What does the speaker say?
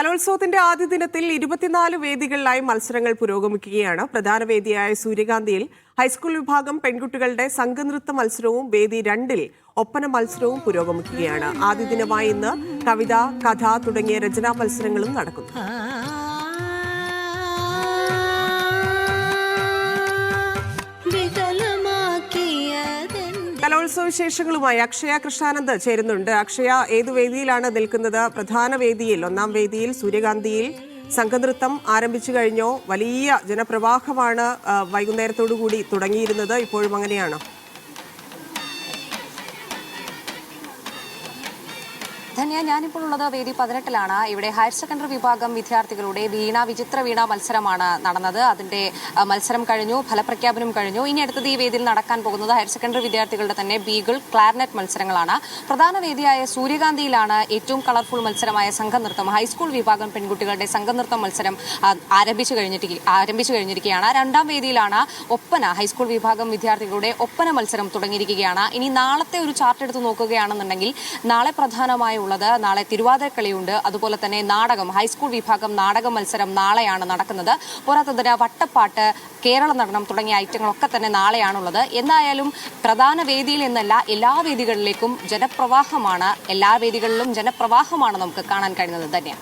കലോത്സവത്തിന്റെ ആദ്യ ദിനത്തിൽ 24 വേദികളിലായി മത്സരങ്ങൾ പുരോഗമിക്കുകയാണ്. പ്രധാന വേദിയായ സൂര്യകാന്തിയിൽ ഹൈസ്കൂൾ വിഭാഗം പെൺകുട്ടികളുടെ സംഘനൃത്ത മത്സരവും വേദി 2-ൽ ഒപ്പന മത്സരവും പുരോഗമിക്കുകയാണ്. ആദ്യ ദിനമായി ഇന്ന് കവിത, കഥ തുടങ്ങിയ രചനാ മത്സരങ്ങളും നടക്കുന്നു. കലോത്സവ വിശേഷങ്ങളുമായി അക്ഷയ കൃഷ്ണാനന്ദ് ചേരുന്നുണ്ട്. അക്ഷയ, ഏതു വേദിയിലാണ് നിൽക്കുന്നത്? പ്രധാന വേദിയിൽ, ഒന്നാം വേദിയിൽ സൂര്യകാന്തിയിൽ സംഘനൃത്തം ആരംഭിച്ചു കഴിഞ്ഞോ? വലിയ ജനപ്രവാഹമാണ് വൈകുന്നേരത്തോടു കൂടി തുടങ്ങിയിരുന്നത്. ഇപ്പോഴും അങ്ങനെയാണോ? ധന്യ, ഞാനിപ്പോൾ ഉള്ളത് വേദി 18-ലാണ്. ഇവിടെ ഹയർ സെക്കൻഡറി വിഭാഗം വിദ്യാർത്ഥികളുടെ വിചിത്ര വീണ മത്സരമാണ് നടന്നത്. അതിന്റെ മത്സരം കഴിഞ്ഞു, ഫലപ്രഖ്യാപനം കഴിഞ്ഞു. ഇനി അടുത്തത് ഈ വേദിയിൽ നടക്കാൻ പോകുന്നത് ഹയർ സെക്കൻഡറി വിദ്യാർത്ഥികളുടെ തന്നെ ബീഗിൾ, ക്ലാർനെറ്റ് മത്സരങ്ങളാണ്. പ്രധാന വേദിയായ സൂര്യകാന്തിയിലാണ് ഏറ്റവും കളർഫുൾ മത്സരമായ സംഘനൃത്തം, ഹൈസ്കൂൾ വിഭാഗം പെൺകുട്ടികളുടെ സംഘനൃത്തം മത്സരം ആരംഭിച്ചു കഴിഞ്ഞിരിക്കുകയാണ്. രണ്ടാം വേദിയിലാണ് ഒപ്പന, ഹൈസ്കൂൾ വിഭാഗം വിദ്യാർത്ഥികളുടെ ഒപ്പന മത്സരം തുടങ്ങിയിരിക്കുകയാണ്. ഇനി നാളത്തെ ഒരു ചാർട്ട് എടുത്ത് നോക്കുകയാണെന്നുണ്ടെങ്കിൽ നാളെ പ്രധാനമായ നാളെ തിരുവാതിരക്കളിയുണ്ട്. അതുപോലെ തന്നെ നാടകം, ഹൈസ്കൂൾ വിഭാഗം നാടക മത്സരം നാളെയാണ് നടക്കുന്നത്. പോരാത്തതിന് വട്ടപ്പാട്ട്, കേരള നടനം തുടങ്ങിയ ഐറ്റങ്ങളൊക്കെ തന്നെ നാളെയാണുള്ളത്. എന്തായാലും പ്രധാന വേദിയിൽ നിന്നല്ല എല്ലാ വേദികളിലേക്കും ജനപ്രവാഹമാണ്. എല്ലാ വേദികളിലും ജനപ്രവാഹമാണ് നമുക്ക് കാണാൻ കഴിയുന്നത് തന്നെ.